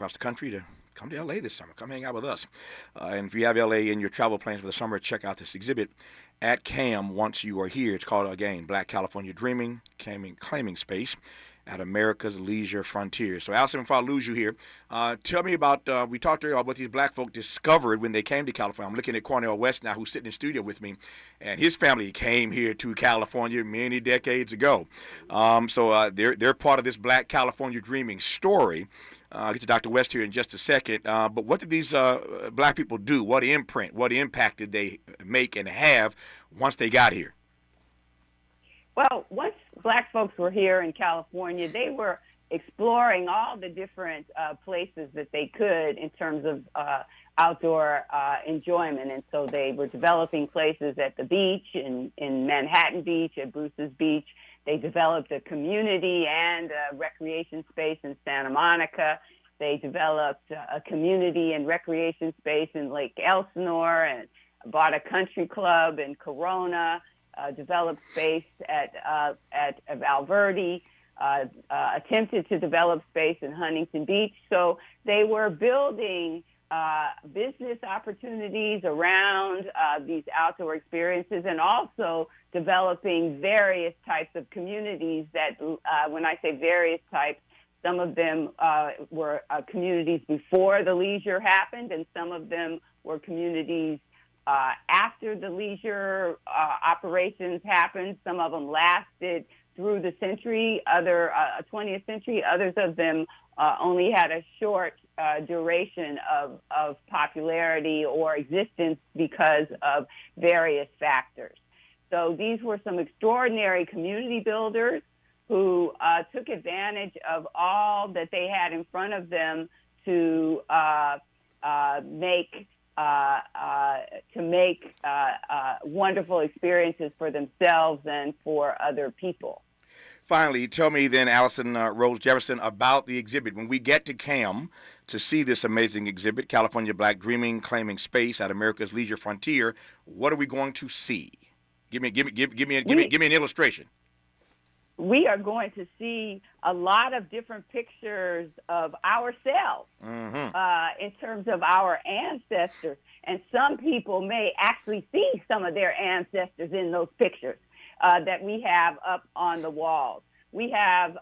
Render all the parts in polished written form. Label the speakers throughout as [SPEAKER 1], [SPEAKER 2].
[SPEAKER 1] across the country to come to LA this summer. Come hang out with us. And if you have LA in your travel plans for the summer, check out this exhibit at CAM once you are here. It's called, again, Black California Dreaming, Claiming Space at America's Leisure Frontier. So, Allison, before I lose you here, tell me about, we talked earlier about what these black folk discovered when they came to California. I'm looking at Cornell West now, who's sitting in studio with me, and his family came here to California many decades ago. They're part of this Black California Dreaming story. I'll get to Dr. West here in just a second. But what did these black people do? What imprint, what impact did they make and have once they got here?
[SPEAKER 2] Well, once black folks were here in California, they were exploring all the different places that they could in terms of outdoor enjoyment. And so they were developing places at the beach, in Manhattan Beach, at Bruce's Beach. They developed a community and a recreation space in Santa Monica. They developed a community and recreation space in Lake Elsinore and bought a country club in Corona, developed space at Valverde, attempted to develop space in Huntington Beach. So they were building business opportunities around these outdoor experiences, and also developing various types of communities that, when I say various types, some of them were communities before the leisure happened, and some of them were communities after the leisure operations happened. Some of them lasted through the century, 20th century. Others of them only had a short duration of popularity or existence because of various factors. So these were some extraordinary community builders who took advantage of all that they had in front of them to make wonderful experiences for themselves and for other people.
[SPEAKER 1] Finally, tell me then, Allison Rose Jefferson, about the exhibit. When we get to CAM to see this amazing exhibit, California Black Dreaming, Claiming Space at America's Leisure Frontier, what are we going to see? Give me an illustration.
[SPEAKER 2] We are going to see a lot of different pictures of ourselves in terms of our ancestors. And some people may actually see some of their ancestors in those pictures that we have up on the walls. We have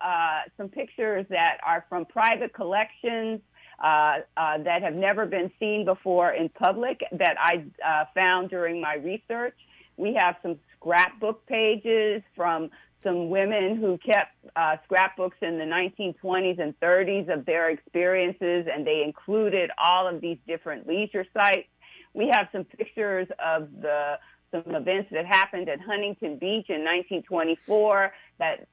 [SPEAKER 2] some pictures that are from private collections that have never been seen before in public that I found during my research. We have some scrapbook pages from some women who kept scrapbooks in the 1920s and 30s of their experiences, and they included all of these different leisure sites. We have some pictures of some events that happened at Huntington Beach in 1924 that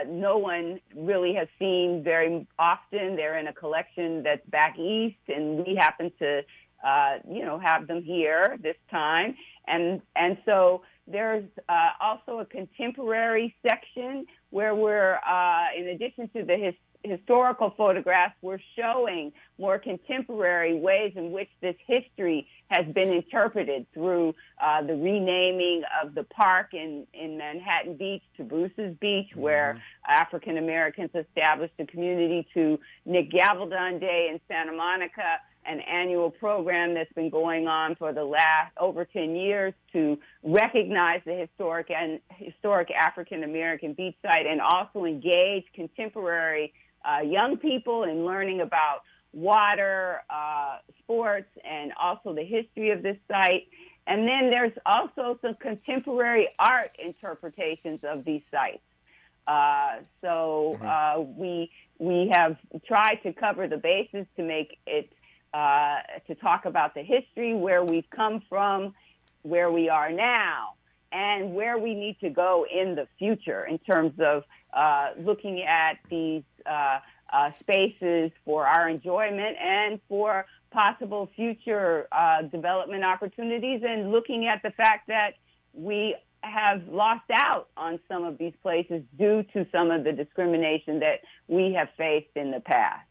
[SPEAKER 2] no one really has seen very often. They're in a collection that's back east, and we happen to have them here this time. And so there's also a contemporary section where we're, in addition to the historical photographs, we're showing more contemporary ways in which this history has been interpreted through the renaming of the park in Manhattan Beach to Bruce's Beach, where African Americans established a community, to Nick Gavaldon Day in Santa Monica, an annual program that's been going on for the last over 10 years to recognize the historic African American beach site, and also engage contemporary young people in learning about water, sports, and also the history of this site. And then there's also some contemporary art interpretations of these sites. We have tried to cover the bases to make it to talk about the history, where we've come from, where we are now, and where we need to go in the future in terms of looking at these spaces for our enjoyment and for possible future development opportunities, and looking at the fact that we have lost out on some of these places due to some of the discrimination that we have faced in the past.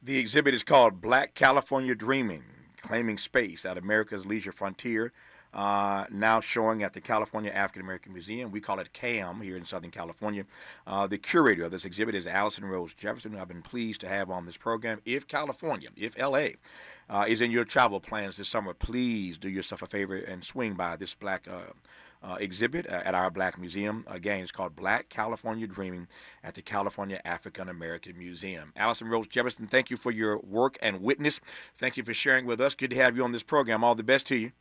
[SPEAKER 1] The exhibit is called Black California Dreaming, Claiming Space at America's Leisure Frontier. now showing at the California African American Museum. We call it CAM here in Southern California. The curator of this exhibit is Allison Rose Jefferson, who I've been pleased to have on this program. If California, if LA, is in your travel plans this summer, please do yourself a favor and swing by this black exhibit at our Black Museum. Again, it's called Black California Dreaming at the California African American Museum. Allison Rose Jefferson, thank you for your work and witness. Thank you for sharing with us. Good to have you on this program. All the best to you.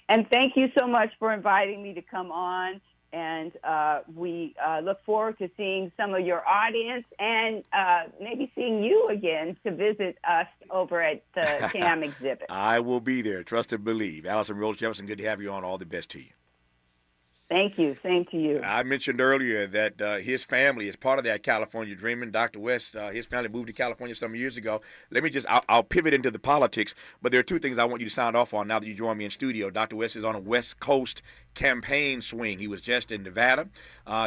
[SPEAKER 2] And thank you so much for inviting me to come on. And we look forward to seeing some of your audience and maybe seeing you again to visit us over at the CAM exhibit.
[SPEAKER 1] I will be there. Trust and believe. Allison Rose Jefferson, good to have you on. All the best to you.
[SPEAKER 2] Thank you. Same to you.
[SPEAKER 1] I mentioned earlier that his family is part of that California dreaming. Dr. West, his family moved to California some years ago. Let me just, I'll pivot into the politics, but there are two things I want you to sound off on now that you join me in studio. Dr. West is on a West Coast campaign swing. He was just in Nevada.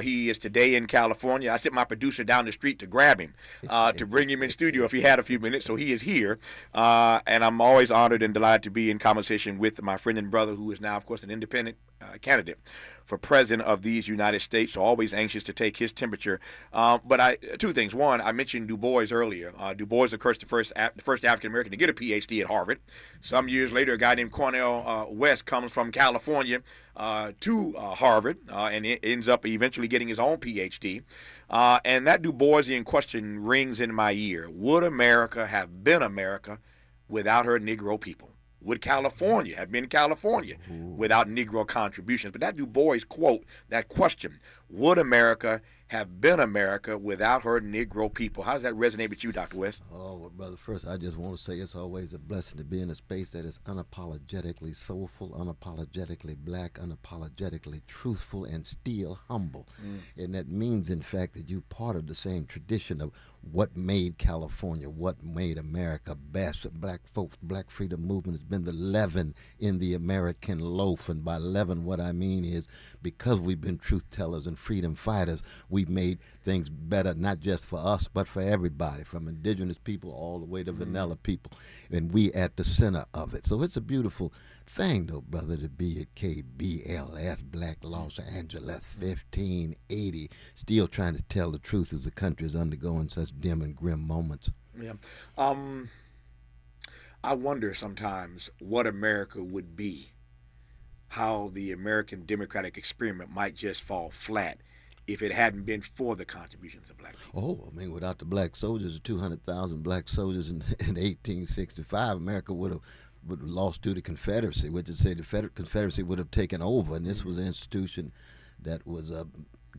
[SPEAKER 1] He is today in California. I sent my producer down the street to grab him, to bring him in studio if he had a few minutes. So he is here. And I'm always honored and delighted to be in conversation with my friend and brother, who is now, of course, an independent candidate for president of these United States. So always anxious to take his temperature. But two things. One, I mentioned Du Bois earlier. Du Bois, of course, the first African American to get a PhD at Harvard. Some years later, a guy named Cornell West comes from California to Harvard and ends up eventually getting his own PhD. And that Du Boisian question rings in my ear. Would America have been America without her Negro people? Would California have been California without Negro contributions? But that Du Bois quote, that question, would America have been America without her Negro people? How does that resonate with you, Dr. West?
[SPEAKER 3] Oh, well, brother, first I just want to say it's always a blessing to be in a space that is unapologetically soulful, unapologetically black, unapologetically truthful, and still humble. And that means, in fact, that you're part of the same tradition of what made California, what made America best. Black folks, black freedom movement has been the leaven in the American loaf. And by leaven, what I mean is because we've been truth tellers and freedom fighters, we've made things better, not just for us, but for everybody, from indigenous people all the way to vanilla people. And we at the center of it. So it's a beautiful thing, though, brother, to be at KBLS, Black Los Angeles, 1580, still trying to tell the truth as the country is undergoing such dim and grim moments.
[SPEAKER 1] Yeah. I wonder sometimes what America would be, how the American democratic experiment might just fall flat if it hadn't been for the contributions of black people.
[SPEAKER 3] Oh, I mean, without the black soldiers, 200,000 black soldiers in 1865, America would have lost to the Confederacy, which is say the Confederacy would have taken over, and this was an institution that was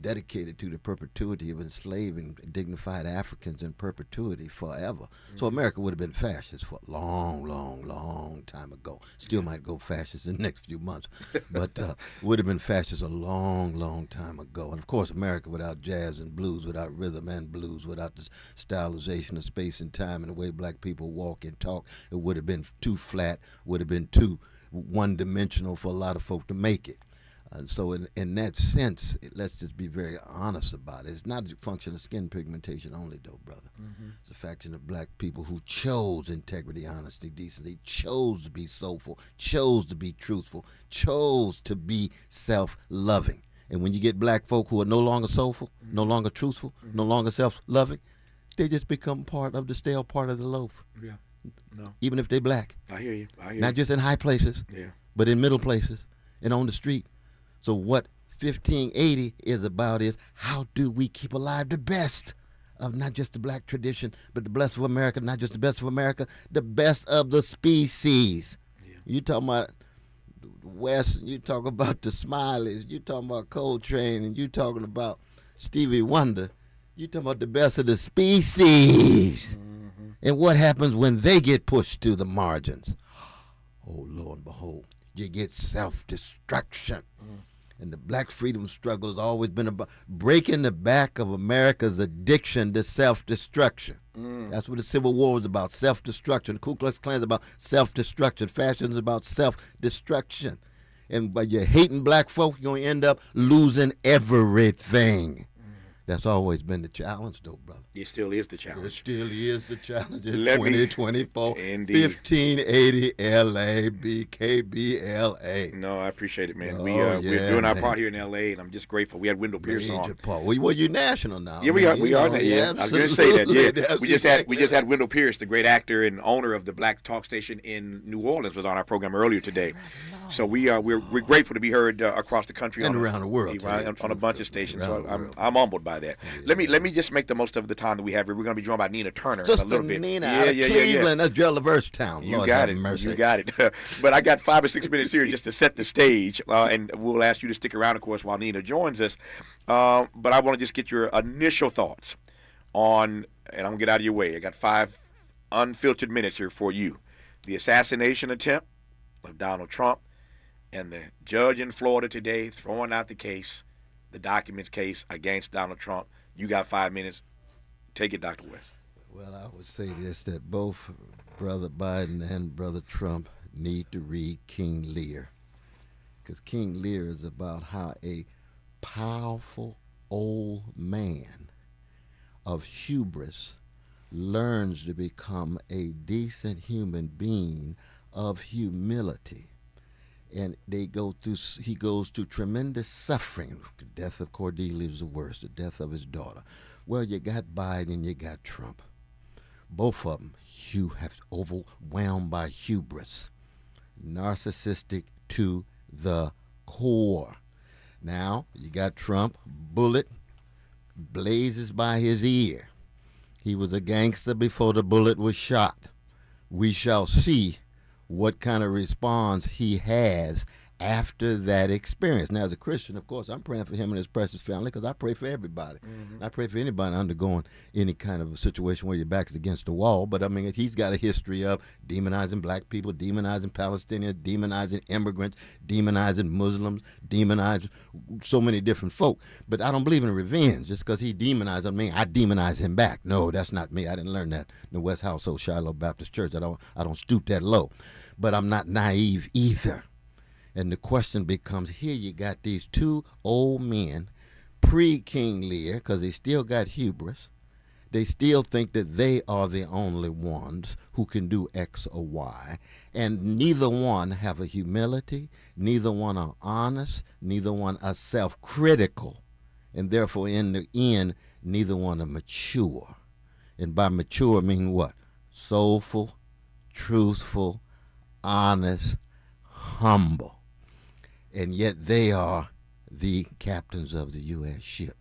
[SPEAKER 3] dedicated to the perpetuity of enslaving dignified Africans in perpetuity forever. So America would have been fascist for a long, long, long time ago. Still might go fascist in the next few months, but would have been fascist a long, long time ago. And of course, America without jazz and blues, without rhythm and blues, without the stylization of space and time and the way black people walk and talk, it would have been too flat, would have been too one-dimensional for a lot of folk to make it. And so in that sense, let's just be very honest about it. It's not a function of skin pigmentation only, though, brother. It's a function of black people who chose integrity, honesty, decency, chose to be soulful, chose to be truthful, chose to be self-loving. And when you get black folk who are no longer soulful, no longer truthful, no longer self-loving, they just become part of the stale part of the loaf.
[SPEAKER 1] Yeah. No.
[SPEAKER 3] Even if they're black.
[SPEAKER 1] I hear you.
[SPEAKER 3] Not just in high places, but in middle places and on the street. So what 1580 is about is how do we keep alive the best of not just the black tradition, but the best of America, not just the best of America, the best of the species. You talking about West, and you talk about the Smileys, you talking about Coltrane, and you talking about Stevie Wonder. You talking about the best of the species. And what happens when they get pushed to the margins? Oh, lo and behold, you get self-destruction. And the black freedom struggle has always been about breaking the back of America's addiction to self-destruction. That's what the Civil War was about, self-destruction. The Ku Klux Klan is about self-destruction. Fashion is about self-destruction. And by you hating black folk, you're going to end up losing everything. That's always been the challenge, though, brother.
[SPEAKER 1] It still is the
[SPEAKER 3] It
[SPEAKER 1] challenge.
[SPEAKER 3] still is the challenge in
[SPEAKER 1] Let me-
[SPEAKER 3] 2024.
[SPEAKER 1] Indeed.
[SPEAKER 3] 1580 LA, KBLA.
[SPEAKER 1] No, I appreciate it, man.
[SPEAKER 3] Oh,
[SPEAKER 1] We're
[SPEAKER 3] yeah,
[SPEAKER 1] doing our
[SPEAKER 3] man.
[SPEAKER 1] part here in LA, and I'm just grateful. We had Wendell Pierce
[SPEAKER 3] Major
[SPEAKER 1] on.
[SPEAKER 3] part. Well, you're national now.
[SPEAKER 1] Yeah, we
[SPEAKER 3] man.
[SPEAKER 1] are.
[SPEAKER 3] You
[SPEAKER 1] We are.
[SPEAKER 3] know,
[SPEAKER 1] Yeah, I was going to say that.
[SPEAKER 3] absolutely.
[SPEAKER 1] Yeah,
[SPEAKER 3] That's
[SPEAKER 1] we just
[SPEAKER 3] exactly
[SPEAKER 1] had
[SPEAKER 3] right.
[SPEAKER 1] Wendell Pierce, the great actor and owner of the Black Talk Station in New Orleans, was on our program earlier today. So we're grateful to be heard across the country
[SPEAKER 3] And
[SPEAKER 1] on
[SPEAKER 3] around the world,
[SPEAKER 1] on a bunch of stations. So
[SPEAKER 3] Around the world.
[SPEAKER 1] I'm humbled by that. Let me just make the most of the time that we have here. We're going to be joined by Nina Turner in a
[SPEAKER 3] Sister
[SPEAKER 1] little bit.
[SPEAKER 3] Nina out of Cleveland. That's Jelliverse Town.
[SPEAKER 1] You
[SPEAKER 3] Lord
[SPEAKER 1] got
[SPEAKER 3] have
[SPEAKER 1] it.
[SPEAKER 3] mercy.
[SPEAKER 1] You got it. But I got 5 or 6 minutes here just to set the stage, and we'll ask you to stick around, of course, while Nina joins us. But I want to just get your initial thoughts on, and I'm going to get out of your way. I got 5 unfiltered minutes here for you. The assassination attempt of Donald Trump and the judge in Florida today throwing out the case, the documents case against Donald Trump. You got 5 minutes. Take it, Dr. West.
[SPEAKER 3] Well, I would say this, that both Brother Biden and Brother Trump need to read King Lear. Because King Lear is about how a powerful old man of hubris learns to become a decent human being of humility. And he goes through tremendous suffering. The death of Cordelia is the worst, the death of his daughter. Well, you got Biden, you got Trump. Both of them, have overwhelmed by hubris, narcissistic to the core. Now, you got Trump, bullet blazes by his ear. He was a gangster before the bullet was shot. We shall see what kind of response he has after that experience. Now, as a Christian, of course, I'm praying for him and his precious family because I pray for everybody. Mm-hmm. I pray for anybody undergoing any kind of a situation where your back's against the wall. But, I mean, he's got a history of demonizing black people, demonizing Palestinians, demonizing immigrants, demonizing Muslims, demonizing so many different folk. But I don't believe in revenge. Just because he demonized me, I demonize him back. No, that's not me. I didn't learn that in the West Household Shiloh Baptist Church. I don't stoop that low. But I'm not naive either. And the question becomes, here you got these 2 old men, pre-King Lear, because they still got hubris. They still think that they are the only ones who can do X or Y. And neither one have a humility, neither one are honest, neither one are self-critical. And therefore, in the end, neither one are mature. And by mature, I mean what? Soulful, truthful, honest, humble. And yet they are the captains of the U.S. ship.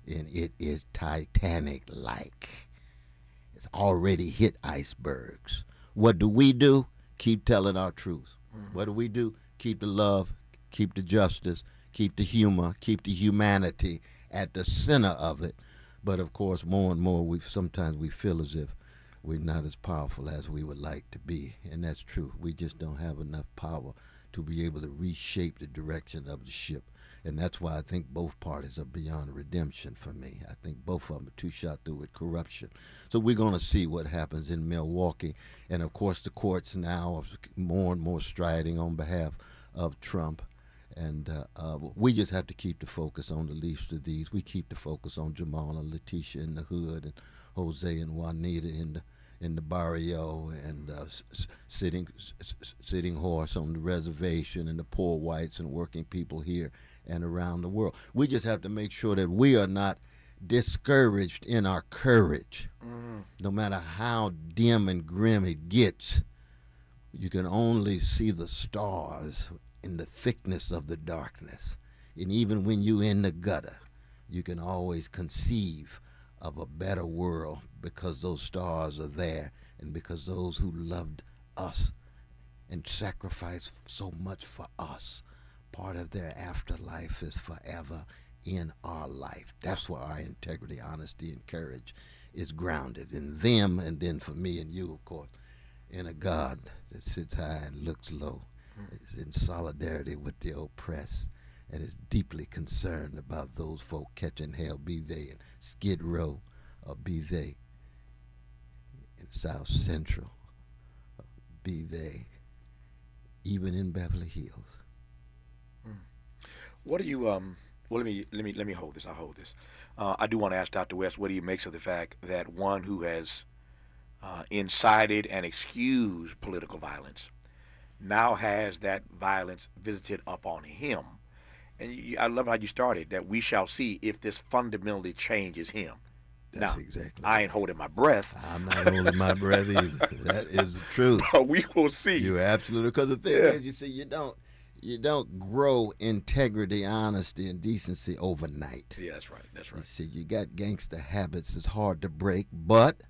[SPEAKER 3] And it is Titanic-like. It's already hit icebergs. What do? Keep telling our truth. Mm-hmm. What do? Keep the love, keep the justice, keep the humor, keep the humanity at the center of it. But, of course, more and more, sometimes we feel as if we're not as powerful as we would like to be. And that's true. We just don't have enough power to be able to reshape the direction of the ship. And that's why I think both parties are beyond redemption for me. I think both of them are too shot through with corruption. So we're going to see what happens in Milwaukee. And, of course, the courts now are more and more striding on behalf of Trump. And we just have to keep the focus on the least of these. We keep the focus on Jamal and Letitia in the hood and Jose and Juanita in the barrio and sitting horse on the reservation and the poor whites and working people here and around the world. We just have to make sure that we are not discouraged in our courage. No matter how dim and grim it gets, you can only see the stars in the thickness of the darkness. And even when you're in the gutter, you can always conceive of a better world because those stars are there and because those who loved us and sacrificed so much for us, part of their afterlife is forever in our life. That's where our integrity, honesty, and courage is grounded in them, and then for me and you, of course, in a God that sits high and looks low, is in solidarity with the oppressed, and is deeply concerned about those folk catching hell, be they in Skid Row or be they in South Central, or be they even in Beverly Hills.
[SPEAKER 1] What do you Well, let me hold this. I'll hold this. I do want to ask Dr. West what he makes of the fact that one who has incited and excused political violence now has that violence visited upon him. And I love how you started, that we shall see if this fundamentally changes him.
[SPEAKER 3] That's
[SPEAKER 1] now,
[SPEAKER 3] exactly.
[SPEAKER 1] I ain't holding my breath.
[SPEAKER 3] I'm not holding my breath either. That is the truth.
[SPEAKER 1] But we will see.
[SPEAKER 3] You're absolutely, because the thing is, you see, you don't grow integrity, honesty, and decency overnight.
[SPEAKER 1] Yeah, that's right. That's right.
[SPEAKER 3] You see, you got gangster habits. It's hard to break, but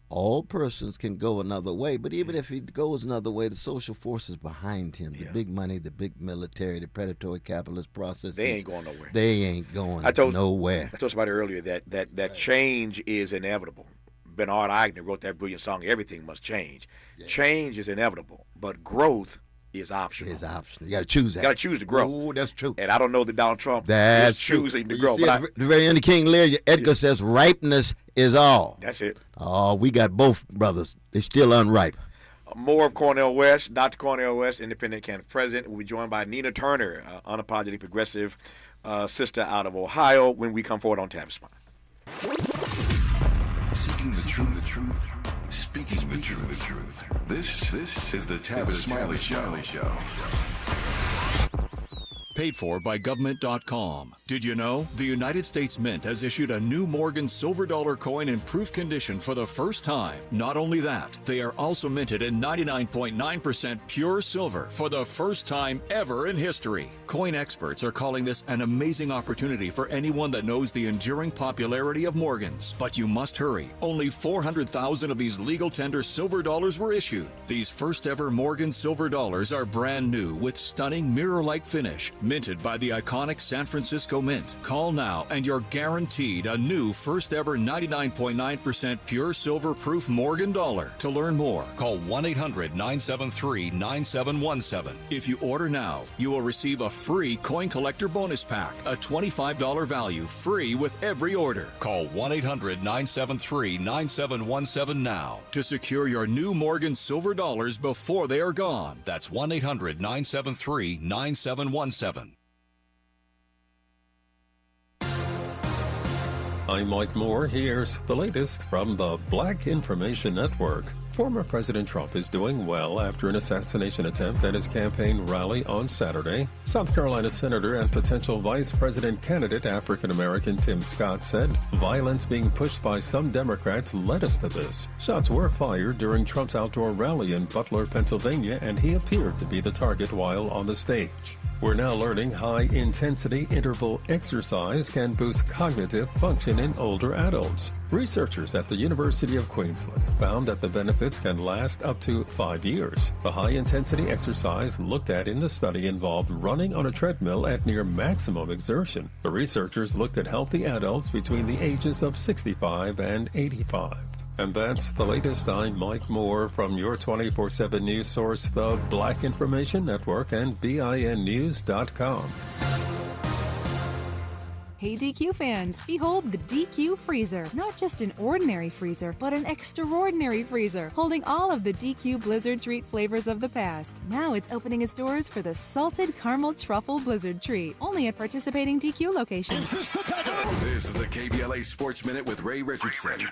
[SPEAKER 3] all persons can go another way. But even if he goes another way, the social forces behind him, the big money, the big military, the predatory capitalist processes,
[SPEAKER 1] they ain't going nowhere.
[SPEAKER 3] They ain't going nowhere.
[SPEAKER 1] I told somebody earlier that change is inevitable. Bernard Eigner wrote that brilliant song, Everything Must Change. Yeah. Change is inevitable, but growth is optional.
[SPEAKER 3] It's optional. You got to choose that.
[SPEAKER 1] You got to choose to grow.
[SPEAKER 3] Oh, that's true.
[SPEAKER 1] And I don't know that Donald Trump
[SPEAKER 3] is
[SPEAKER 1] choosing to grow.
[SPEAKER 3] See, at the very end of King Lear, Edgar says, ripeness is all.
[SPEAKER 1] That's it.
[SPEAKER 3] Oh, we got both brothers. They're still unripe.
[SPEAKER 1] More of Cornell West, Dr. Cornell West, independent candidate president. We'll be joined by Nina Turner, unapologetic progressive sister out of Ohio, when we come forward on Tavis Smiley.
[SPEAKER 4] Seeking the truth, speaking the truth. This is the Tavis Smiley Show.
[SPEAKER 5] Paid for by government.com. Did you know? The United States Mint has issued a new Morgan silver dollar coin in proof condition for the first time. Not only that, they are also minted in 99.9% pure silver for the first time ever in history. Coin experts are calling this an amazing opportunity for anyone that knows the enduring popularity of Morgans. But you must hurry. Only 400,000 of these legal tender silver dollars were issued. These first ever Morgan silver dollars are brand new with stunning mirror-like finish, minted by the iconic San Francisco Mint. Call now and you're guaranteed a new first ever 99.9% pure silver proof Morgan dollar. To learn more, call 1-800-973-9717. If you order now, you will receive a free coin collector bonus pack, a $25 value, free with every order. Call 1-800-973-9717 now to secure your new Morgan silver dollars before they are gone. That's 1-800-973-9717.
[SPEAKER 6] I'm Mike Moore. Here's the latest from the Black Information Network. Former President Trump is doing well after an assassination attempt at his campaign rally on Saturday. South Carolina Senator and potential Vice President candidate African-American Tim Scott said violence being pushed by some Democrats led us to this. Shots were fired during Trump's outdoor rally in Butler, Pennsylvania, and he appeared to be the target while on the stage. We're now learning high-intensity interval exercise can boost cognitive function in older adults. Researchers at the University of Queensland found that the benefits can last up to 5 years. The high-intensity exercise looked at in the study involved running on a treadmill at near maximum exertion. The researchers looked at healthy adults between the ages of 65 and 85. And that's the latest. I'm Mike Moore from your 24/7 news source, the Black Information Network, and BINnews.com.
[SPEAKER 7] Hey DQ fans, behold the DQ Freezer. Not just an ordinary freezer, but an extraordinary freezer, holding all of the DQ Blizzard Treat flavors of the past. Now it's opening its doors for the Salted Caramel Truffle Blizzard Treat, only at participating DQ locations.
[SPEAKER 4] This is the KBLA Sports Minute with Ray Richardson.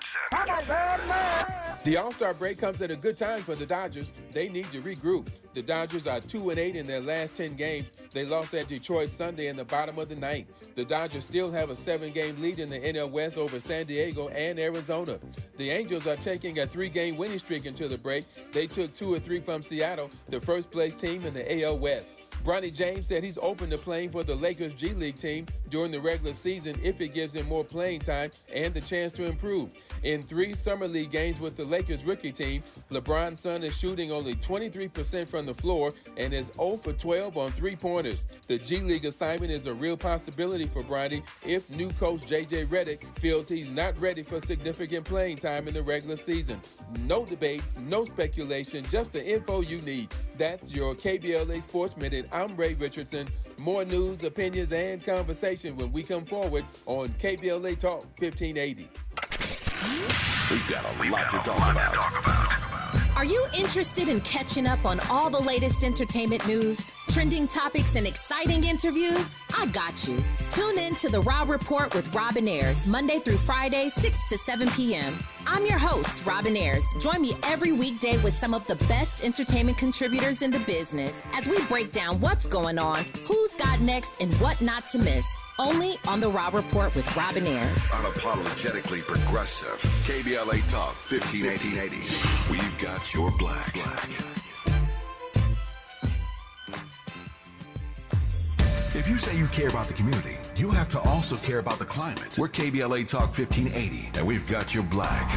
[SPEAKER 8] The All-Star break comes at a good time for the Dodgers. They need to regroup. The Dodgers are 2-8 in their last 10 games. They lost at Detroit Sunday in the bottom of the ninth. The Dodgers still have a 7-game lead in the NL West over San Diego and Arizona. The Angels are taking a 3-game winning streak into the break. They took 2 or 3 from Seattle, the first-place team in the AL West. Bronny James said he's open to playing for the Lakers G League team during the regular season if it gives him more playing time and the chance to improve. In 3 Summer League games with the Lakers rookie team, LeBron's son is shooting only 23% from the floor and is 0 for 12 on 3-pointers. The G League assignment is a real possibility for Bronny if new coach J.J. Redick feels he's not ready for significant playing time in the regular season. No debates, no speculation, just the info you need. That's your KBLA Sports Minute. I'm Ray Richardson. More news, opinions, and conversation when we come forward on KBLA Talk 1580.
[SPEAKER 4] We've got a lot to talk about.
[SPEAKER 9] Are you interested in catching up on all the latest entertainment news, trending topics, and exciting interviews? I got you. Tune in to The Raw Report with Robin Ayers, Monday through Friday, 6 to 7 p.m. I'm your host, Robin Ayers. Join me every weekday with some of the best entertainment contributors in the business as we break down what's going on, who's got next, and what not to miss. Only on The Raw Report with Robin Ayers.
[SPEAKER 4] Unapologetically progressive. KBLA Talk 1580. We've got your black. If you say you care about the community, you have to also care about the climate. We're KBLA Talk 1580, and we've got your black.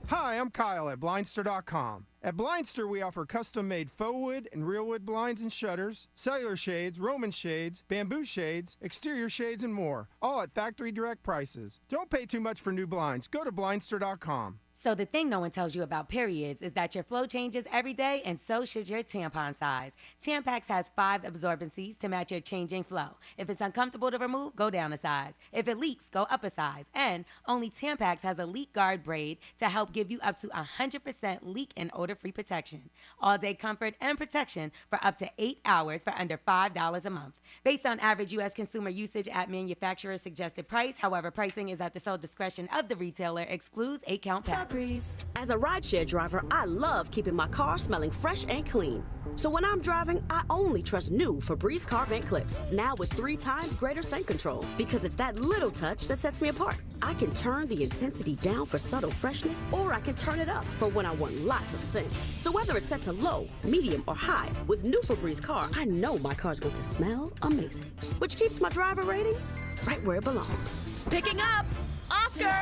[SPEAKER 10] Hi, I'm Kyle at Blindster.com. At Blindster, we offer custom-made faux wood and real wood blinds and shutters, cellular shades, Roman shades, bamboo shades, exterior shades, and more, all at factory direct prices. Don't pay too much for new blinds. Go to Blindster.com.
[SPEAKER 11] So the thing no one tells you about periods is that your flow changes every day, and so should your tampon size. Tampax has 5 absorbencies to match your changing flow. If it's uncomfortable to remove, go down a size. If it leaks, go up a size. And only Tampax has a leak guard braid to help give you up to 100% leak and odor-free protection. All-day comfort and protection for up to 8 hours for under $5 a month. Based on average U.S. consumer usage at manufacturer's suggested price, however, pricing is at the sole discretion of the retailer, excludes 8-count packs.
[SPEAKER 12] As a rideshare driver, I love keeping my car smelling fresh and clean. So when I'm driving, I only trust new Febreze car vent clips, now with 3 times greater scent control, because it's that little touch that sets me apart. I can turn the intensity down for subtle freshness, or I can turn it up for when I want lots of scent. So whether it's set to low, medium, or high, with new Febreze car, I know my car's going to smell amazing, which keeps my driver rating right where it belongs.
[SPEAKER 13] Picking up, Oscar!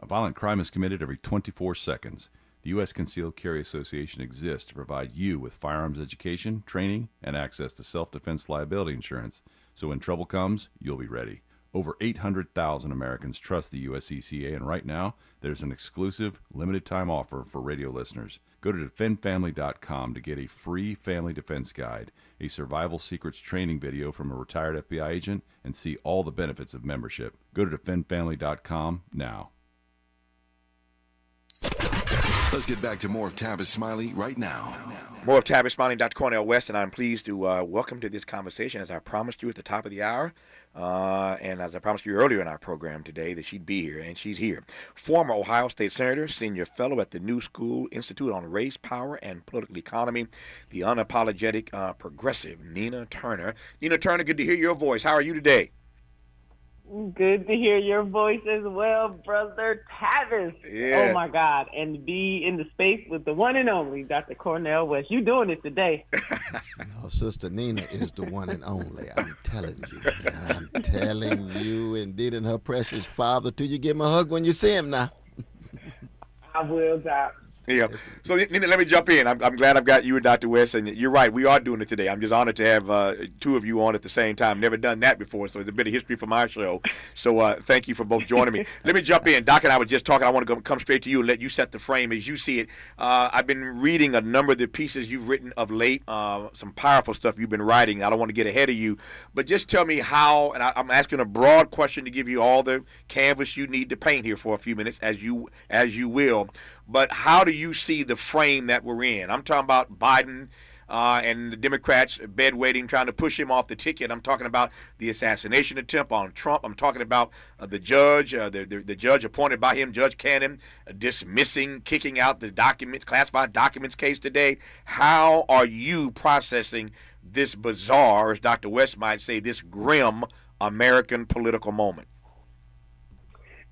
[SPEAKER 14] A violent crime is committed every 24 seconds. The U.S. Concealed Carry Association exists to provide you with firearms education, training, and access to self-defense liability insurance, so when trouble comes, you'll be ready. Over 800,000 Americans trust the USCCA, and right now, there's an exclusive, limited-time offer for radio listeners. Go to defendfamily.com to get a free family defense guide, a survival secrets training video from a retired FBI agent, and see all the benefits of membership. Go to defendfamily.com now.
[SPEAKER 4] Let's get back to more of Tavis Smiley right now.
[SPEAKER 1] More of Tavis Smiley, Dr. Cornell West, and I'm pleased to welcome to this conversation, as I promised you at the top of the hour, and as I promised you earlier in our program today, that she'd be here, and she's here. Former Ohio State Senator, Senior Fellow at the New School Institute on Race, Power, and Political Economy, the unapologetic progressive Nina Turner. Nina Turner, good to hear your voice. How are you today?
[SPEAKER 15] Good to hear your voice as well, Brother Tavis.
[SPEAKER 1] Yeah.
[SPEAKER 15] Oh, my God. And to be in the space with the one and only Dr. Cornell West. You doing it today.
[SPEAKER 3] No, Sister Nina is the one and only. I'm telling you. I'm telling you, indeed, and her precious father. Till you give him a hug when you see him now.
[SPEAKER 15] I will, Doc.
[SPEAKER 1] Yeah. So, Nina, let me jump in. I'm glad I've got you and Dr. West, and you're right. We are doing it today. I'm just honored to have 2 of you on at the same time. Never done that before, so it's a bit of history for my show. So thank you for both joining me. Let me jump in. Doc and I were just talking. I want to come straight to you and let you set the frame as you see it. I've been reading a number of the pieces you've written of late, some powerful stuff you've been writing. I don't want to get ahead of you, but just tell me how, and I'm asking a broad question to give you all the canvas you need to paint here for a few minutes, as you will. But how do you see the frame that we're in? I'm talking about Biden and the Democrats bedwetting, trying to push him off the ticket. I'm talking about the assassination attempt on Trump. I'm talking about the judge, the judge appointed by him, Judge Cannon, kicking out the documents, classified documents case today. How are you processing this bizarre, as Dr. West might say, this grim American political moment?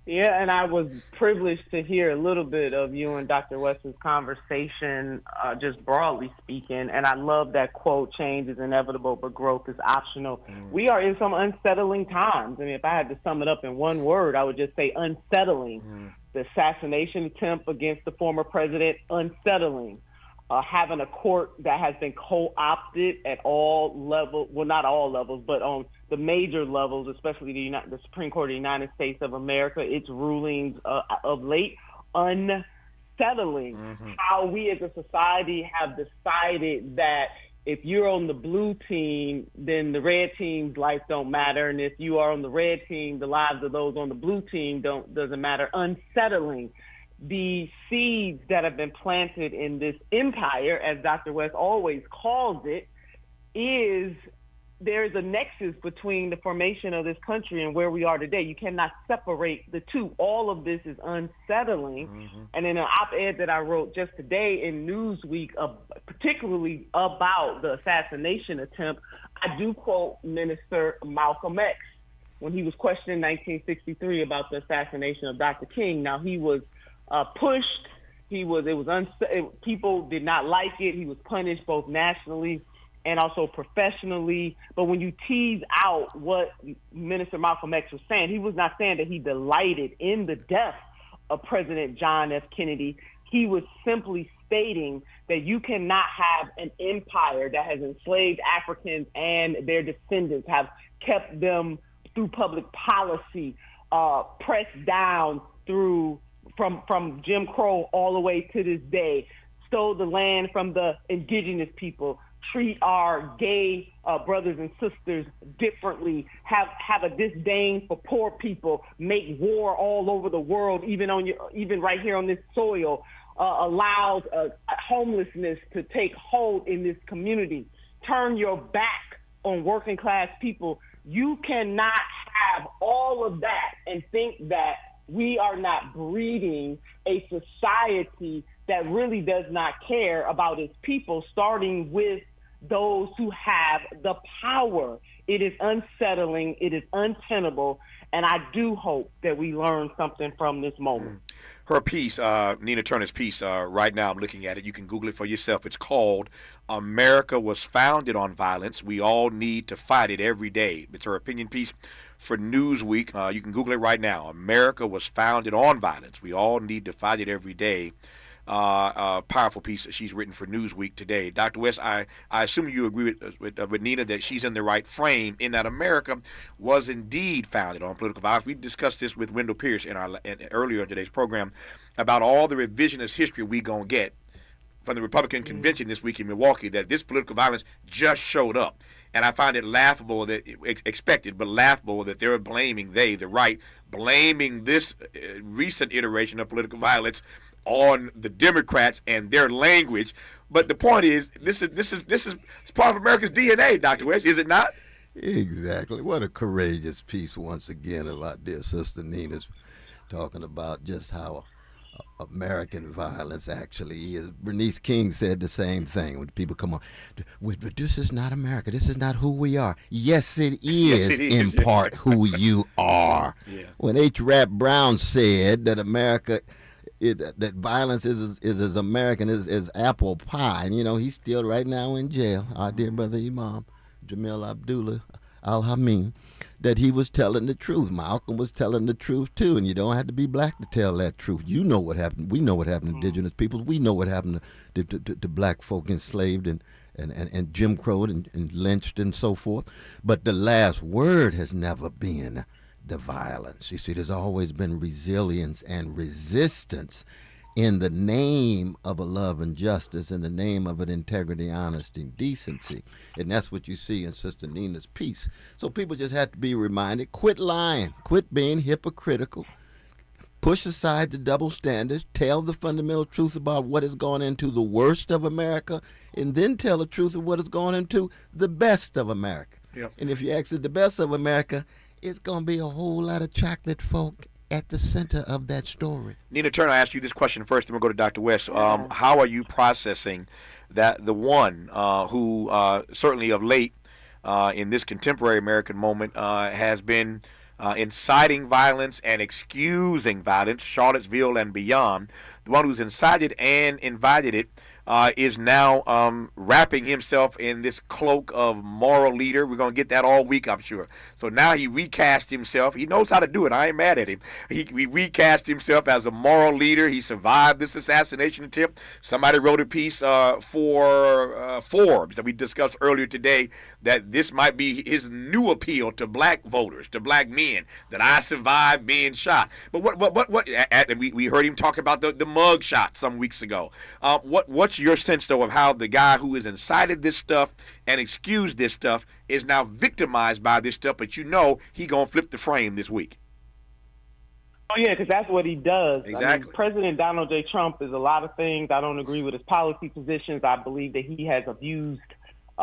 [SPEAKER 15] Yeah, and I was privileged to hear a little bit of you and Dr. West's conversation, just broadly speaking. And I love that quote, change is inevitable, but growth is optional. We are in some unsettling times. I mean, if I had to sum it up in one word, I would just say unsettling. The assassination attempt against the former president, unsettling. Having a court that has been co-opted at all levels, well, not all levels, but on the major levels, especially the Supreme Court of the United States of America, its rulings of late, unsettling. How we as a society have decided that if you're on the blue team, then the red team's life don't matter, and if you are on the red team, the lives of those on the blue team doesn't matter. Unsettling. The seeds that have been planted in this empire, as Dr. West always calls it, is there's a nexus between the formation of this country and where we are today. You cannot separate the two. All of this is unsettling. Mm-hmm. And in an op-ed that I wrote just today in Newsweek, particularly about the assassination attempt, I do quote Minister Malcolm X when he was questioned in 1963 about the assassination of Dr. King. Now, he was pushed. People did not like it. He was punished both nationally and also professionally. But when you tease out what Minister Malcolm X was saying, he was not saying that he delighted in the death of President John F. Kennedy. He was simply stating that you cannot have an empire that has enslaved Africans and their descendants, have kept them through public policy, pressed down through from Jim Crow all the way to this day, stole the land from the indigenous people, treat our gay brothers and sisters differently, have a disdain for poor people, make war all over the world, even right here on this soil, allows homelessness to take hold in this community, turn your back on working class people. You cannot have all of that and think that we are not breeding a society that really does not care about its people, starting with those who have the power. It is unsettling. It is untenable. And I do hope that we learn something from this moment.
[SPEAKER 1] Her piece, Nina Turner's piece, right now I'm looking at it. You can Google it for yourself. It's called America Was Founded on Violence. We All Need to Fight It Every Day. It's her opinion piece for Newsweek. You can Google it right now. America Was Founded on Violence. We All Need to Fight It Every Day. Powerful piece that she's written for Newsweek today. Dr. West, I assume you agree with Nina that she's in the right frame in that America was indeed founded on political violence. We discussed this with Wendell Pierce earlier in today's program about all the revisionist history we gonna get from the Republican convention this week in Milwaukee, that this political violence just showed up. And I find it laughable, that expected, but laughable that they're blaming, the right, blaming this recent iteration of political violence on the Democrats and their language. But the point is, this is part of America's DNA, Dr. West, is it not?
[SPEAKER 3] Exactly. What a courageous piece once again about dear Sister Nina's talking about just how American violence actually is. Bernice King said the same thing when people come on, but this is not America. This is not who we are. Yes, it is, in part who you are. Yeah. When H. Rap Brown said that America, that violence is as American as apple pie, and he's still right now in jail. Our dear brother Imam Jamil Abdullah Al-Hamin, that he was telling the truth. Malcolm was telling the truth too, and you don't have to be black to tell that truth. You know what happened. We know what happened to indigenous peoples. We know what happened to black folk enslaved and Jim Crow and lynched and so forth. But the last word has never been the violence. You see, there's always been resilience and resistance in the name of a love and justice, in the name of an integrity, honesty, and decency. And that's what you see in Sister Nina's piece. So people just have to be reminded, quit lying, quit being hypocritical, push aside the double standards, tell the fundamental truth about what has gone into the worst of America, and then tell the truth of what has gone into the best of America. Yep. And if you exit the best of America, it's going to be a whole lot of chocolate folk at the center of that story.
[SPEAKER 1] Nina Turner, I asked you this question first, then we'll go to Dr. West. How are you processing that the one who certainly of late in this contemporary American moment has been inciting violence and excusing violence, Charlottesville and beyond, the one who's incited and invited it, is now wrapping himself in this cloak of moral leader. We're going to get that all week, I'm sure. So now he recast himself. He knows how to do it. I ain't mad at him. He recast himself as a moral leader. He survived this assassination attempt. Somebody wrote a piece for Forbes that we discussed earlier today, that this might be his new appeal to black voters, to black men, that I survived being shot. But we heard him talk about the mug shot some weeks ago. What's your sense, though, of how the guy who has incited this stuff and excused this stuff is now victimized by this stuff, but he gonna flip the frame this week?
[SPEAKER 15] Oh, yeah, because that's what he does.
[SPEAKER 1] Exactly.
[SPEAKER 15] I mean, President Donald J. Trump is a lot of things. I don't agree with his policy positions. I believe that he has abused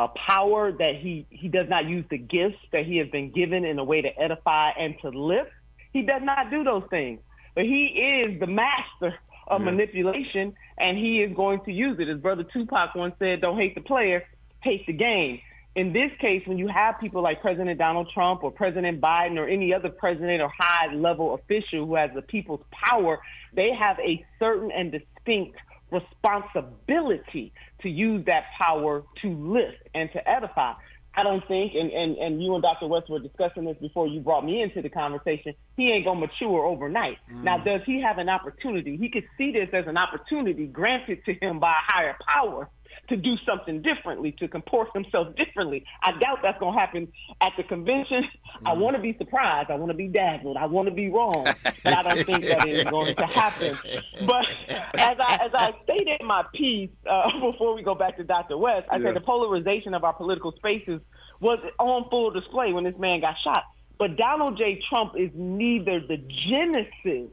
[SPEAKER 15] power, that he does not use the gifts that he has been given in a way to edify and to lift. He does not do those things. But he is the master of manipulation, and he is going to use it. As Brother Tupac once said, don't hate the player, hate the game. In this case, when you have people like President Donald Trump or President Biden or any other president or high-level official who has the people's power, they have a certain and distinct responsibility to use that power to lift and to edify. I don't think, and you and Dr. West were discussing this before you brought me into the conversation, he ain't going to mature overnight. Now, does he have an opportunity? He could see this as an opportunity granted to him by a higher power to do something differently, to comport himself differently. I doubt that's going to happen at the convention. I want to be surprised. I want to be dazzled. I want to be wrong, but I don't think that is going to happen. But as I stated in my piece before we go back to Dr. West, I said the polarization of our political spaces was on full display when this man got shot. But Donald J. Trump is neither the genesis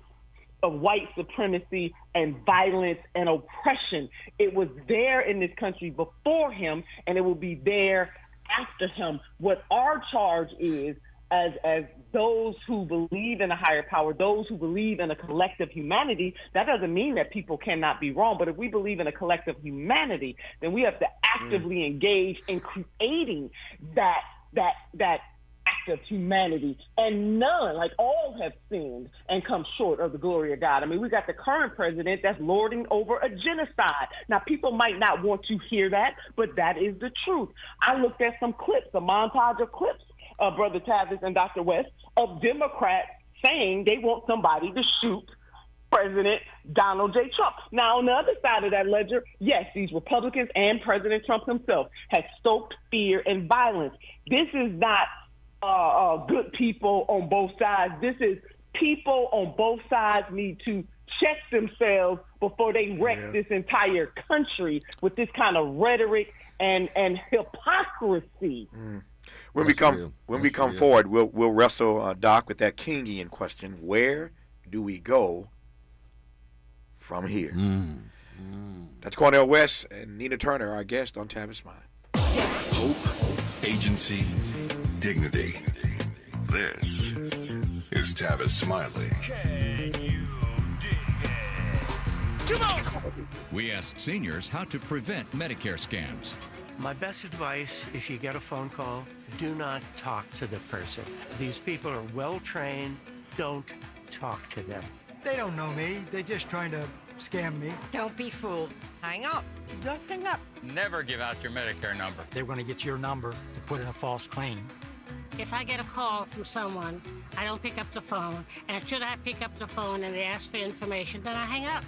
[SPEAKER 15] of white supremacy and violence and oppression. It was there in this country before him, and it will be there after him. What our charge is, as those who believe in a higher power, those who believe in a collective humanity, that doesn't mean that people cannot be wrong. But if we believe in a collective humanity, then we have to actively engage in creating that act of humanity. And none, like all have sinned and come short of the glory of God. I mean, we got the current president that's lording over a genocide. Now, people might not want to hear that, but that is the truth. I looked at some clips, a montage of clips, Brother Tavis and Dr. West, of Democrats saying they want somebody to shoot President Donald J. Trump. Now, on the other side of that ledger, yes, these Republicans and President Trump himself have stoked fear and violence. This is not good people on both sides. This is people on both sides need to check themselves before they wreck this entire country with this kind of rhetoric and hypocrisy.
[SPEAKER 1] When we come forward, we'll wrestle Doc with that Kingian question: where do we go from here? That's Cornell West and Nina Turner, our guest on Tavis Smiley.
[SPEAKER 4] Hope, agency, dignity. This is Tavis Smiley.
[SPEAKER 5] Can you dig it? Come on! We asked seniors how to prevent Medicare scams.
[SPEAKER 16] My best advice, if you get a phone call, do not talk to the person. These people are well trained. Don't talk to them.
[SPEAKER 17] They don't know me. They're just trying to scam me.
[SPEAKER 18] Don't be fooled. Hang up. Just hang up.
[SPEAKER 19] Never give out your Medicare number.
[SPEAKER 17] They're going to get your number to put in a false claim.
[SPEAKER 20] If I get a call from someone, I don't pick up the phone, and should I pick up the phone and they ask for information, then I hang up.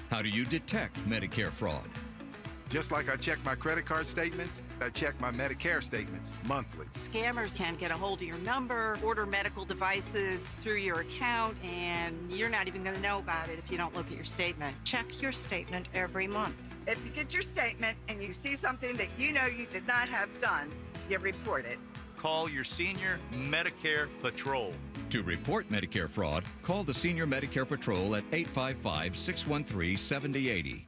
[SPEAKER 5] How do you detect Medicare fraud?
[SPEAKER 21] Just like I check my credit card statements, I check my Medicare statements monthly.
[SPEAKER 22] Scammers can get a hold of your number, order medical devices through your account, and you're not even going to know about it if you don't look at your statement.
[SPEAKER 18] Check your statement every month.
[SPEAKER 23] If you get your statement and you see something that you know you did not have done, you report it.
[SPEAKER 19] Call your senior Medicare Patrol.
[SPEAKER 5] To report Medicare fraud, call the Senior Medicare Patrol at 855-613-7080.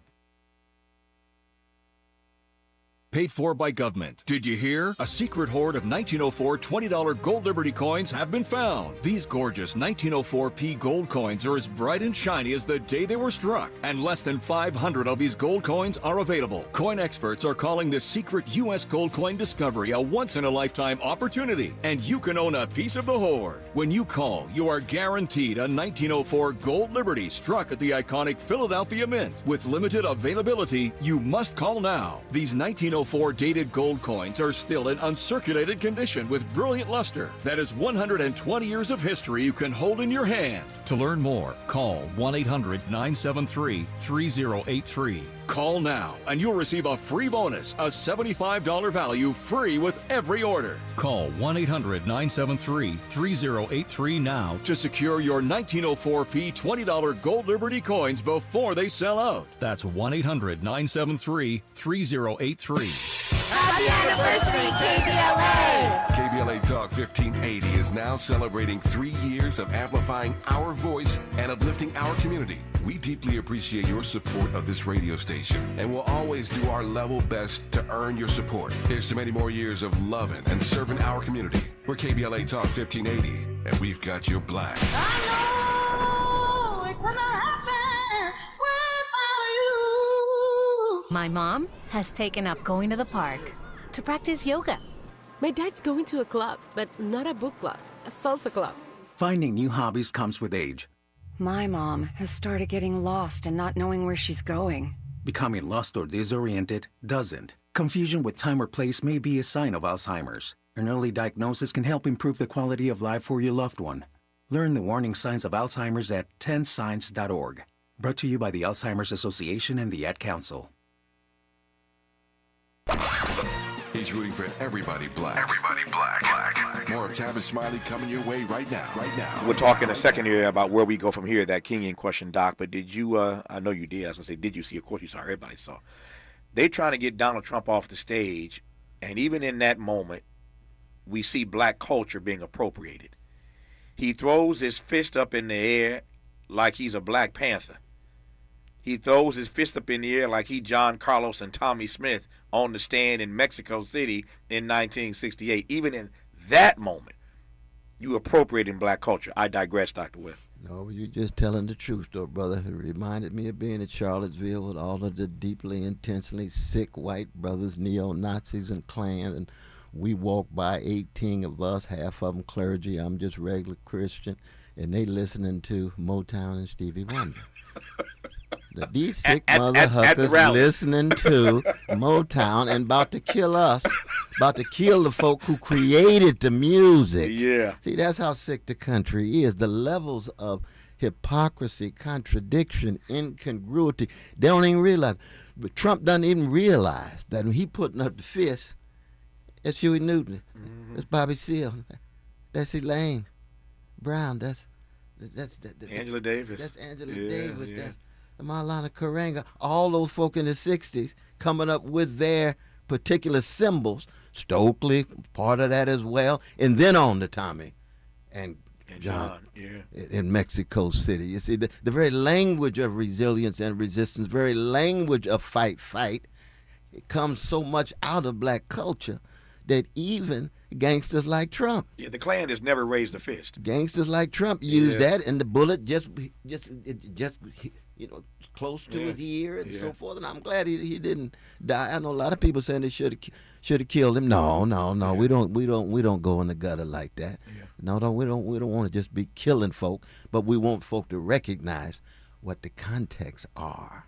[SPEAKER 5] Paid for by government. Did you hear? A secret hoard of 1904 $20 Gold Liberty coins have been found. These gorgeous 1904p gold coins are as bright and shiny as the day they were struck, and less than 500 of these gold coins are available. Coin experts are calling this secret U.S. gold coin discovery a once-in-a-lifetime opportunity, and you can own a piece of the hoard. When you call, you are guaranteed a 1904 Gold Liberty struck at the iconic Philadelphia Mint. With limited availability, you must call now. These 1904 dated gold coins are still in uncirculated condition with brilliant luster. That is 120 years of history you can hold in your hand. To learn more, call 1-800-973-3083. Call now and you'll receive a free bonus, a $75 value free with every order. Call 1-800-973-3083 now to secure your 1904p $20 Gold Liberty coins before they sell out. That's 1-800-973-3083.
[SPEAKER 13] Happy anniversary, KBLA!
[SPEAKER 4] KBLA Talk 1580 is now celebrating 3 years of amplifying our voice and uplifting our community. We deeply appreciate your support of this radio station and will always do our level best to earn your support. Here's to many more years of loving and serving our community. We're KBLA Talk 1580, and we've got your black.
[SPEAKER 2] My mom has taken up going to the park to practice yoga.
[SPEAKER 6] My dad's going to a club, but not a book club, a salsa club.
[SPEAKER 7] Finding new hobbies comes with age.
[SPEAKER 24] My mom has started getting lost and not knowing where she's going.
[SPEAKER 7] Becoming lost or disoriented doesn't. Confusion with time or place may be a sign of Alzheimer's. An early diagnosis can help improve the quality of life for your loved one. Learn the warning signs of Alzheimer's at 10signs.org. Brought to you by the Alzheimer's Association and the Ad Council.
[SPEAKER 4] He's rooting for everybody black. Everybody black. More of Tavis Smiley coming your way right now.
[SPEAKER 1] We'll talk in a second here about where we go from here, that Kenyan question, Doc. But did you, I know you did. I was going to say, did you see? Of course you saw. Everybody saw. They trying to get Donald Trump off the stage. And even in that moment, we see black culture being appropriated. He throws his fist up in the air like he's a Black Panther. He throws his fist up in the air like he John Carlos and Tommy Smith on the stand in Mexico City in 1968. Even in that moment, you appropriating black culture. I digress, Dr. West.
[SPEAKER 3] No, you're just telling the truth, though, brother. It reminded me of being in Charlottesville with all of the deeply, intensely sick white brothers, neo-Nazis and Klan, and we walked by 18 of us, half of them clergy. I'm just regular Christian, and they listening to Motown and Stevie Wonder. These sick mother huckers listening to Motown and about to kill us, about to kill the folk who created the music.
[SPEAKER 1] Yeah.
[SPEAKER 3] See, that's how sick the country is. The levels of hypocrisy, contradiction, incongruity, they don't even realize. But Trump doesn't even realize that when he putting up the fist, that's Huey Newton, that's Bobby Seale, that's Elaine Brown, that's
[SPEAKER 1] Angela Davis.
[SPEAKER 3] That's Angela Davis. That's Maulana Karanga. All those folk in the 60s coming up with their particular symbols. Stokely, part of that as well. And then on to Tommy and John in Mexico City. You see, the very language of resilience and resistance, very language of fight, it comes so much out of black culture that even gangsters like Trump.
[SPEAKER 1] Yeah, the Klan has never raised a fist.
[SPEAKER 3] Gangsters like Trump use that, and the bullet just close to his ear and so forth. And I'm glad he didn't die. I know a lot of people saying they should have killed him. No. We don't go in the gutter like that. Yeah. No, we don't want to just be killing folk, but we want folk to recognize what the contexts are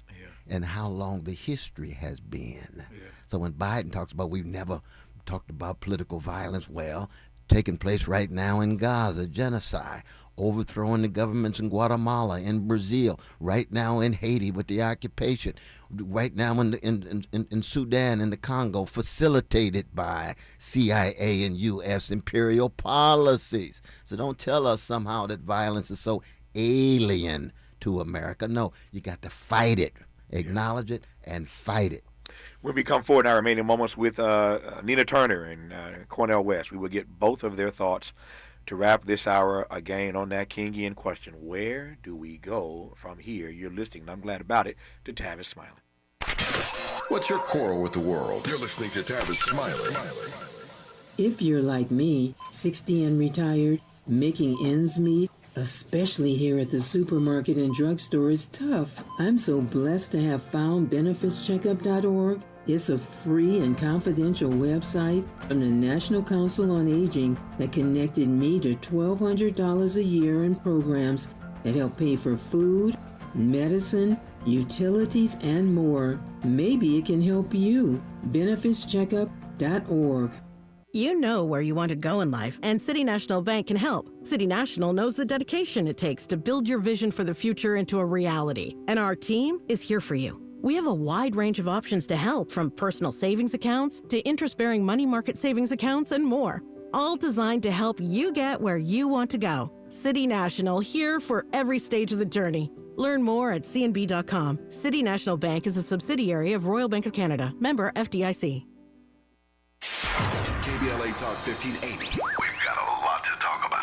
[SPEAKER 3] and how long the history has been. Yeah. So when Biden talks about we've never talked about political violence, well, taking place right now in Gaza, genocide, overthrowing the governments in Guatemala, in Brazil, right now in Haiti with the occupation, right now in Sudan, in the Congo, facilitated by CIA and U.S. imperial policies. So don't tell us somehow that violence is so alien to America. No, you got to fight it, acknowledge it, and fight it.
[SPEAKER 1] When we come forward in our remaining moments with Nina Turner and Cornell West, we will get both of their thoughts to wrap this hour again on that Kingian question. Where do we go from here? You're listening, and I'm glad about it, to Tavis Smiley.
[SPEAKER 4] What's your quarrel with the world? You're listening to Tavis Smiley.
[SPEAKER 25] If you're like me, 60 and retired, making ends meet, especially here at the supermarket and drugstore, is tough. I'm so blessed to have found benefitscheckup.org. It's a free and confidential website from the National Council on Aging that connected me to $1,200 a year in programs that help pay for food, medicine, utilities, and more. Maybe it can help you. benefitscheckup.org.
[SPEAKER 26] You know where you want to go in life, and City National Bank can help. City National knows the dedication it takes to build your vision for the future into a reality, and our team is here for you. We have a wide range of options to help, from personal savings accounts to interest-bearing money market savings accounts and more, all designed to help you get where you want to go. City National, here for every stage of the journey. Learn more at cnb.com. City National Bank is a subsidiary of Royal Bank of Canada, member FDIC.
[SPEAKER 4] KBLA Talk 1580. We've got a lot to talk about.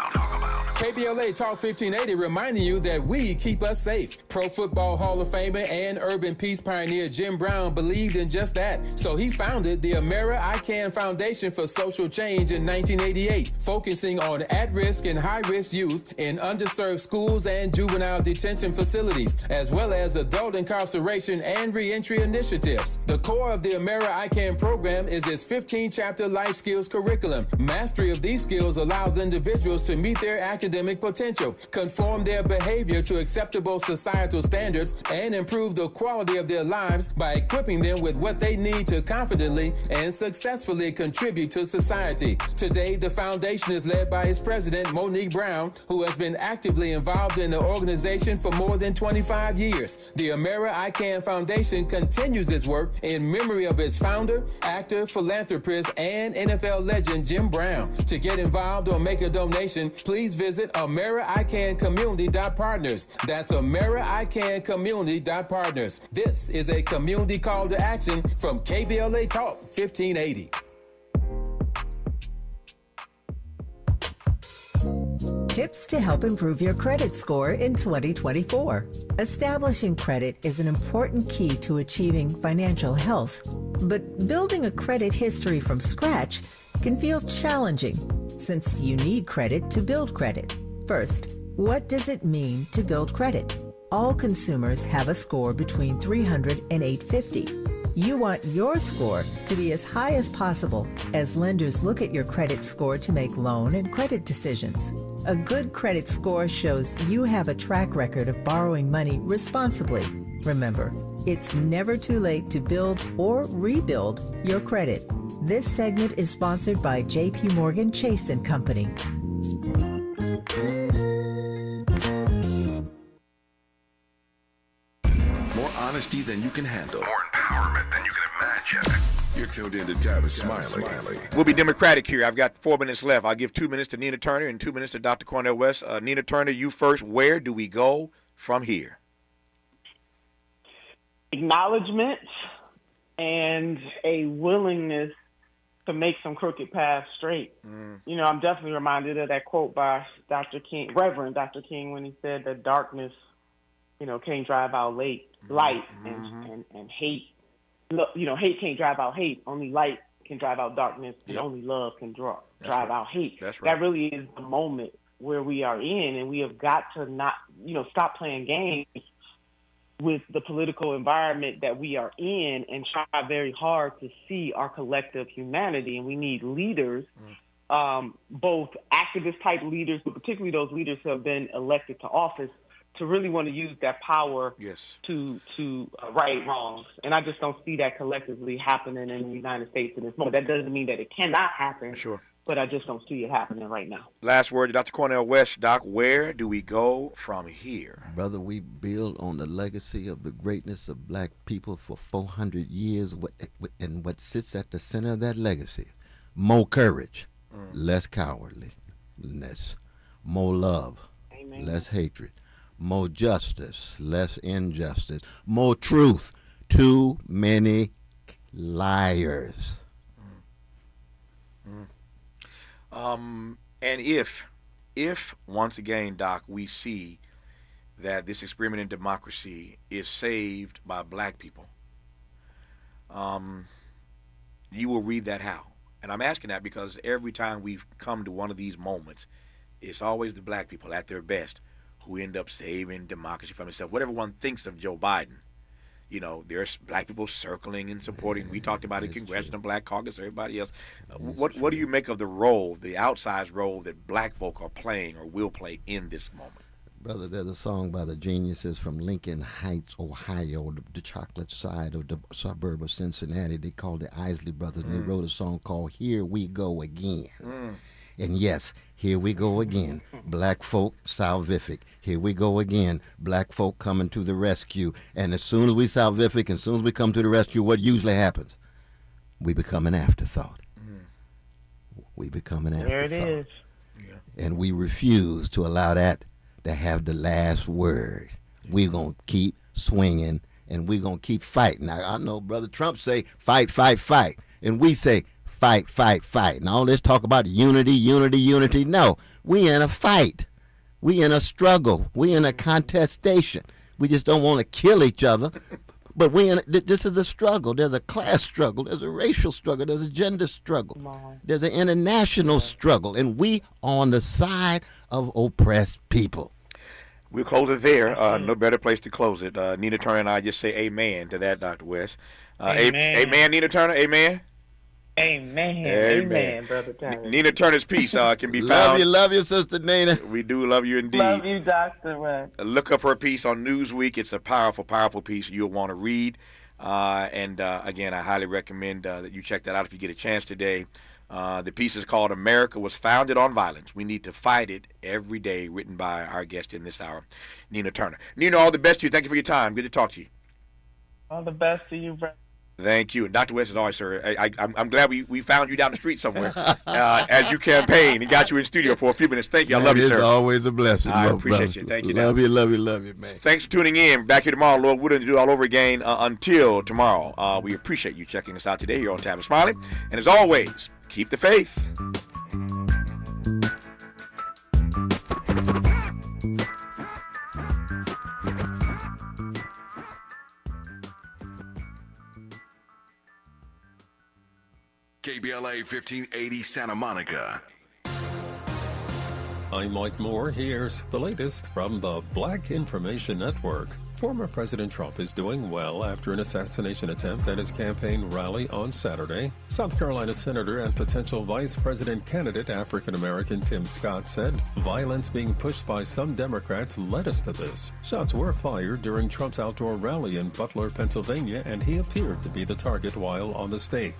[SPEAKER 8] KBLA Talk 1580 reminding you that we keep us safe. Pro Football Hall of Famer and urban peace pioneer Jim Brown believed in just that. So he founded the Amera I Can Foundation for Social Change in 1988, focusing on at-risk and high-risk youth in underserved schools and juvenile detention facilities, as well as adult incarceration and reentry initiatives. The core of the Amera I Can program is its 15-chapter life skills curriculum. Mastery of these skills allows individuals to meet their academic potential, conform their behavior to acceptable societal standards, and improve the quality of their lives by equipping them with what they need to confidently and successfully contribute to society. Today, the foundation is led by its president, Monique Brown, who has been actively involved in the organization for more than 25 years. The Amera I Can Foundation continues its work in memory of its founder, actor, philanthropist, and NFL legend Jim Brown. To get involved or make a donation, please visit AmeriICanCommunity.partners. That's AmeriICanCommunity.partners. This is a community call to action from KBLA Talk 1580.
[SPEAKER 9] Tips to help improve your credit score in 2024. Establishing credit is an important key to achieving financial health, but building a credit history from scratch can feel challenging since you need credit to build credit. First, what does it mean to build credit? All consumers have a score between 300 and 850. You want your score to be as high as possible as lenders look at your credit score to make loan and credit decisions. A good credit score shows you have a track record of borrowing money responsibly. Remember, it's never too late to build or rebuild your credit. This segment is sponsored by J.P. Morgan Chase & Company.
[SPEAKER 4] More honesty than you can handle. More empowerment than you can imagine. You're tuned in to Tavis Smiley.
[SPEAKER 1] We'll be democratic here. I've got 4 minutes left. I'll give 2 minutes to Nina Turner and 2 minutes to Dr. Cornell West. Nina Turner, you first. Where do we go from here?
[SPEAKER 15] Acknowledgement and a willingness to make some crooked paths straight. You know, I'm definitely reminded of that quote by Dr. King, Reverend Dr. King, when he said that darkness, you know, can't drive out light, and hate. You know, hate can't drive out hate. Only light can drive out darkness, and only love can drive out hate.
[SPEAKER 1] That's right.
[SPEAKER 15] That really is the moment where we are in, and we have got to not, you know, stop playing games with the political environment that we are in and try very hard to see our collective humanity. And we need leaders, both activist type leaders, but particularly those leaders who have been elected to office, to really want to use that power to right wrongs. And I just don't see that collectively happening in the United States in this moment. That doesn't mean that it cannot happen.
[SPEAKER 1] Sure.
[SPEAKER 15] But I just don't see it happening right now.
[SPEAKER 1] Last word to Dr. Cornell West. Doc, where do we go from here?
[SPEAKER 3] Brother, we build on the legacy of the greatness of black people for 400 years, and what sits at the center of that legacy, more courage, less cowardliness, more love, less hatred, more justice, less injustice, more truth, too many liars.
[SPEAKER 1] And if once again, Doc, we see that this experiment in democracy is saved by black people, you will read that how? And I'm asking that because every time we've come to one of these moments, it's always the black people at their best who end up saving democracy from itself. Whatever one thinks of Joe Biden, you know, there's black people circling and supporting. We talked about it, Congressional Black Caucus, everybody else. What do you make of the role, the outsized role that black folk are playing or will play in this moment?
[SPEAKER 3] Brother, there's a song by the Geniuses from Lincoln Heights, Ohio, the chocolate side of the suburb of Cincinnati. They called the Isley Brothers, and they wrote a song called Here We Go Again. And yes, here we go again. Black folk salvific. Here we go again. Black folk coming to the rescue. And as soon as we salvific, as soon as we come to the rescue, what usually happens? We become an afterthought. We become an afterthought.
[SPEAKER 15] There it is.
[SPEAKER 3] And we refuse to allow that to have the last word. We're going to keep swinging, and we're going to keep fighting. Now, I know Brother Trump say, fight, fight, fight. And we say, fight. And all this talk about unity. No, we in a fight. We in a struggle. We in a contestation. We just don't want to kill each other. But this is a struggle. There's a class struggle. There's a racial struggle. There's a gender struggle. There's an international struggle. And we on the side of oppressed people.
[SPEAKER 1] We'll close it there. No better place to close it. Nina Turner and I just say amen to that, Dr. West. Amen, Nina Turner. Amen.
[SPEAKER 15] Amen, Brother Tavis.
[SPEAKER 1] Nina Turner's piece can be found.
[SPEAKER 3] Love you, Sister Nina.
[SPEAKER 1] We do love you indeed.
[SPEAKER 15] Love you, Dr. West.
[SPEAKER 1] Look up her piece on Newsweek. It's a powerful piece you'll want to read. And again, I highly recommend that you check that out if you get a chance today. The piece is called America Was Founded on Violence. We Need to Fight It Every Day, written by our guest in this hour, Nina Turner. Nina, all the best to you. Thank you for your time. Good to talk to you.
[SPEAKER 15] All the best to you, brother.
[SPEAKER 1] Thank you. And Dr. West, as always, sir, I'm glad we found you down the street somewhere as you campaign and got you in studio for a few minutes. Thank you. I love you, sir.
[SPEAKER 3] It's always a blessing.
[SPEAKER 1] I appreciate you. Thank you.
[SPEAKER 3] Love you, man.
[SPEAKER 1] Thanks for tuning in. Back here tomorrow, Lord willing, to do it all over again until tomorrow. We appreciate you checking us out today here on Tavis Smiley. And as always, keep the faith.
[SPEAKER 4] KBLA 1580 Santa Monica.
[SPEAKER 10] I'm Mike Moore. Here's the latest from the Black Information Network. Former President Trump is doing well after an assassination attempt at his campaign rally on Saturday. South Carolina Senator and potential Vice President candidate African-American Tim Scott said violence being pushed by some Democrats led us to this. Shots were fired during Trump's outdoor rally in Butler, Pennsylvania, and he appeared to be the target while on the stage.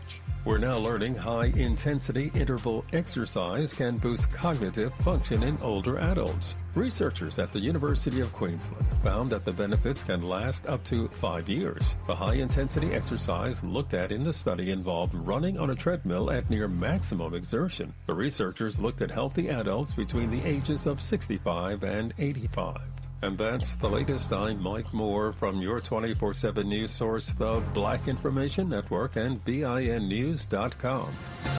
[SPEAKER 10] We're now learning high-intensity interval exercise can boost cognitive function in older adults. Researchers at the University of Queensland found that the benefits can last up to 5 years. The high-intensity exercise looked at in the study involved running on a treadmill at near maximum exertion. The researchers looked at healthy adults between the ages of 65 and 85. And that's the latest. I'm Mike Moore from your 24/7 news source, the Black Information Network, and BINnews.com.